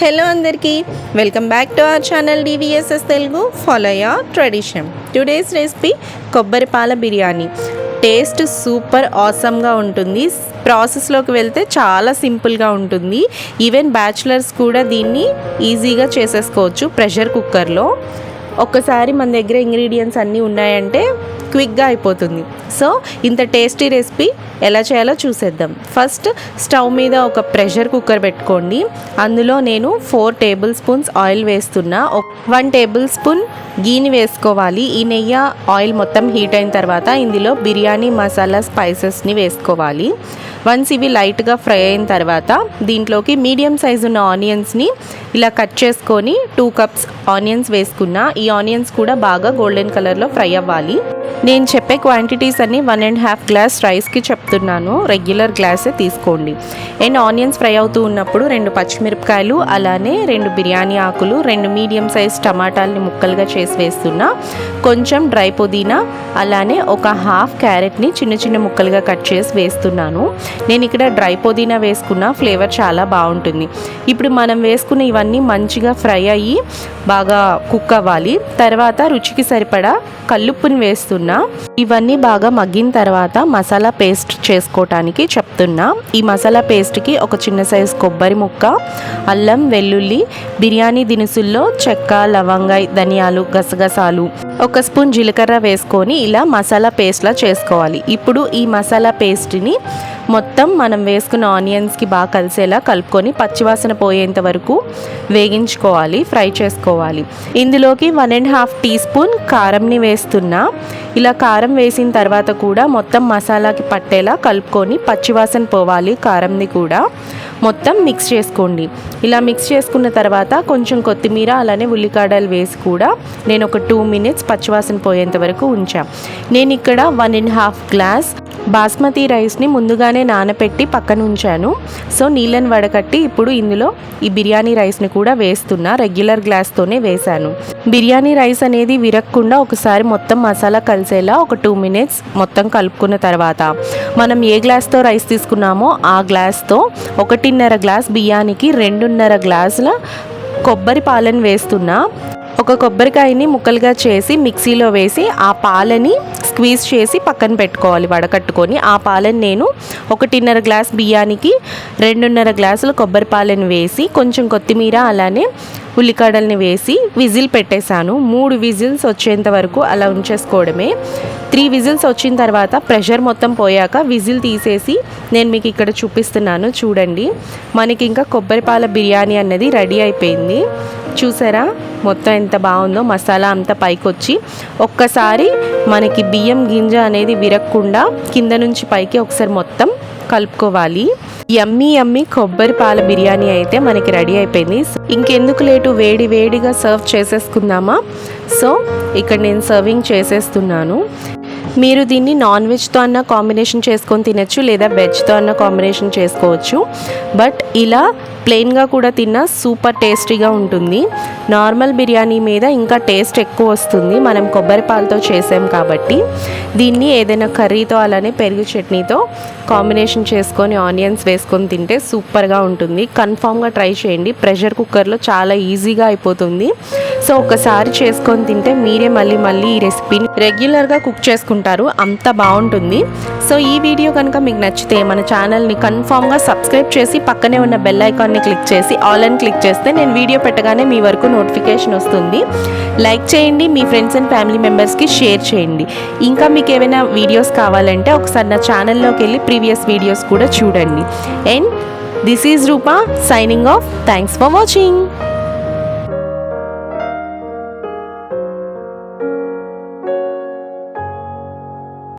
Hello అందరికీ welcome back to our channel DVSS Telugu follow your tradition. Today's recipe కొబ్బరి పాల biryani. Taste super ఆసమ్గా ఉంటుంది. ప్రాసెస్లోకి వెళ్తే చాలా సింపుల్గా ఉంటుంది. ఈవెన్ బ్యాచులర్స్ కూడా దీన్ని ఈజీగా చేసేసుకోవచ్చు ప్రెషర్ కుక్కర్లో. ఒక్కసారి మన దగ్గర ఇంగ్రీడియంట్స్ అన్నీ ఉన్నాయంటే క్విక్గా అయిపోతుంది. సో ఇంత టేస్టీ రెసిపీ ఎలా చేయాలో చూసేద్దాం. ఫస్ట్ స్టవ్ మీద ఒక ప్రెషర్ కుక్కర్ పెట్టుకోండి. అందులో నేను 4 టేబుల్ స్పూన్స్ ఆయిల్ వేస్తున్నా. 1 టేబుల్ స్పూన్ గీని వేసుకోవాలి. ఈ నెయ్యి ఆయిల్ మొత్తం హీట్ అయిన తర్వాత ఇందులో బిర్యానీ మసాలా స్పైసెస్ని వేసుకోవాలి. వన్స్ ఇవి లైట్గా ఫ్రై అయిన తర్వాత దీంట్లోకి మీడియం సైజు ఉన్న ఆనియన్స్ని ఇలా కట్ చేసుకొని 2 కప్స్ ఆనియన్స్ వేసుకున్నా. ఈ ఆనియన్స్ కూడా బాగా గోల్డెన్ కలర్లో ఫ్రై అవ్వాలి. నేను చెప్పే క్వాంటిటీస్ అన్ని 1.5 గ్లాస్ రైస్కి చెప్తున్నాను. రెగ్యులర్ గ్లాసే తీసుకోండి. అండ్ ఆనియన్స్ ఫ్రై అవుతూ ఉన్నప్పుడు 2 పచ్చిమిరపకాయలు, అలానే 2 బిర్యానీ ఆకులు, 2 మీడియం సైజ్ టమాటాలని ముక్కలుగా చేసి వేస్తున్నా. కొంచెం డ్రై పుదీనా, అలానే ఒక హాఫ్ క్యారెట్ని చిన్న చిన్న ముక్కలుగా కట్ చేసి వేస్తున్నాను. నేను ఇక్కడ డ్రై పుదీనా వేసుకున్న ఫ్లేవర్ చాలా బాగుంటుంది. ఇప్పుడు మనం వేసుకున్న ఇవన్నీ మంచిగా ఫ్రై అయ్యి బాగా కుక్ అవ్వాలి. తర్వాత రుచికి సరిపడా కల్లుప్పుని వేస్తున్నా. ఇవన్నీ బాగా మగ్గిన తర్వాత మసాలా పేస్ట్ చేసుకోవటానికి చెప్తున్నా. ఈ మసాలా పేస్ట్కి ఒక చిన్న సైజు కొబ్బరి ముక్క, అల్లం వెల్లుల్లి, బిర్యానీ దినుసుల్లో చెక్క, లవంగాయ, ధనియాలు, గసగసాలు, 1 స్పూన్ జీలకర్ర వేసుకొని ఇలా మసాలా పేస్ట్లా చేసుకోవాలి. ఇప్పుడు ఈ మసాలా పేస్ట్ని మొత్తం మనం వేసుకున్న ఆనియన్స్కి బాగా కలిసేలా కలుపుకొని పచ్చివాసన పోయేంత వరకు వేగించుకోవాలి, ఫ్రై చేసుకోవాలి. ఇందులోకి 1.5 టీ స్పూన్ కారంని వేస్తున్నా. ఇలా కారం వేసిన తర్వాత కూడా మొత్తం మసాలాకి పట్టేలా కలుపుకొని పచ్చివాసన పోవాలి. కారంని కూడా మొత్తం మిక్స్ చేసుకోండి. ఇలా మిక్స్ చేసుకున్న తర్వాత కొంచెం కొత్తిమీర, అలానే ఉల్లికాడలు వేసి కూడా నేను ఒక 2 మినిట్స్ పచ్చివాసన పోయేంత వరకు ఉంచా. నేను ఇక్కడ 1.5 గ్లాస్ బాస్మతి రైస్ని ముందుగానే నానపెట్టి పక్కన ఉంచాను. సో నీళ్ళని వడకట్టి ఇప్పుడు ఇందులో ఈ బిర్యానీ రైస్ని కూడా వేస్తున్నా. రెగ్యులర్ గ్లాస్తోనే వేశాను. బిర్యానీ రైస్ అనేది విరగకుండా ఒకసారి మొత్తం మసాలా కలిసేలా ఒక 2 మినిట్స్ మొత్తం కలుపుకున్న తర్వాత మనం ఏ గ్లాస్తో రైస్ తీసుకున్నామో ఆ గ్లాస్తో 1.5 గ్లాస్ బియ్యానికి 2.5 గ్లాసుల కొబ్బరి పాలను వేస్తున్నా. ఒక కొబ్బరికాయని ముక్కలుగా చేసి మిక్సీలో వేసి ఆ పాలని స్క్వీజ్ చేసి పక్కన పెట్టుకోవాలి వడకట్టుకొని. ఆ పాలని నేను 1.5 గ్లాస్ బియ్యానికి 2.5 గ్లాసుల కొబ్బరి పాలను వేసి కొంచెం కొత్తిమీర, అలానే ఉల్లికాడల్ని వేసి విజిల్ పెట్టేశాను. 3 విజిల్స్ వచ్చేంత వరకు అలా ఉంచేసుకోవడమే. 3 విజిల్స్ వచ్చిన తర్వాత ప్రెషర్ మొత్తం పోయాక విజిల్ తీసేసి నేను మీకు ఇక్కడ చూపిస్తున్నాను. చూడండి, మనకి ఇంకా కొబ్బరి పాల బిర్యానీ అన్నది రెడీ అయిపోయింది. చూసారా మొత్తం ఎంత బాగుందో, మసాలా అంతా పైకి వచ్చి ఒక్కసారి మనకి బియ్యం గింజ అనేది విరగకుండా కింద నుంచి పైకి ఒకసారి మొత్తం కలుపుకోవాలి. యమ్మీ యమ్మీ కొబ్బరి పాల బిర్యానీ అయితే మనకి రెడీ అయిపోయింది. ఇంకెందుకు లేటు, వేడి వేడిగా సర్వ్ చేసేసుకుందామా. సో ఇక్కడ నేను సర్వింగ్ చేసేస్తున్నాను. మీరు దీన్ని నాన్ వెజ్తో అన్న కాంబినేషన్ చేసుకొని తినచ్చు, లేదా వెజ్తో అన్న కాంబినేషన్ చేసుకోవచ్చు. బట్ ఇలా ప్లెయిన్గా కూడా తిన్నా సూపర్ టేస్టీగా ఉంటుంది. నార్మల్ బిర్యానీ మీద ఇంకా టేస్ట్ ఎక్కువ వస్తుంది, మనం కొబ్బరి పాలతో చేసాం కాబట్టి. దీన్ని ఏదైనా కర్రీతో, అలానే పెరుగు చట్నీతో కాంబినేషన్ చేసుకొని ఆనియన్స్ వేసుకొని తింటే సూపర్గా ఉంటుంది. కన్ఫామ్గా ట్రై చేయండి. ప్రెషర్ కుక్కర్లో చాలా ఈజీగా అయిపోతుంది. సో ఒకసారి చేసుకొని తింటే మీరే మళ్ళీ ఈ రెసిపీని రెగ్యులర్గా కుక్ చేసుకుంటారు, అంత బాగుంటుంది. సో ఈ వీడియో కనుక మీకు నచ్చితే మన ఛానల్ని కన్ఫామ్గా సబ్స్క్రైబ్ చేసి పక్కనే ఉన్న బెల్ ఐకాన్ని క్లిక్ చేసి ఆల్ అని క్లిక్ చేస్తే నేను వీడియో పెట్టగానే మీ వరకు నోటిఫికేషన్ వస్తుంది. లైక్ చేయండి, మీ ఫ్రెండ్స్ అండ్ ఫ్యామిలీ మెంబర్స్కి షేర్ చేయండి. ఇంకా మీకు ఏమైనా వీడియోస్ కావాలంటే ఒకసారి నా ఛానల్లోకి వెళ్ళి ప్రీవియస్ వీడియోస్ కూడా చూడండి. And this is Rupa signing off. Thanks for watching.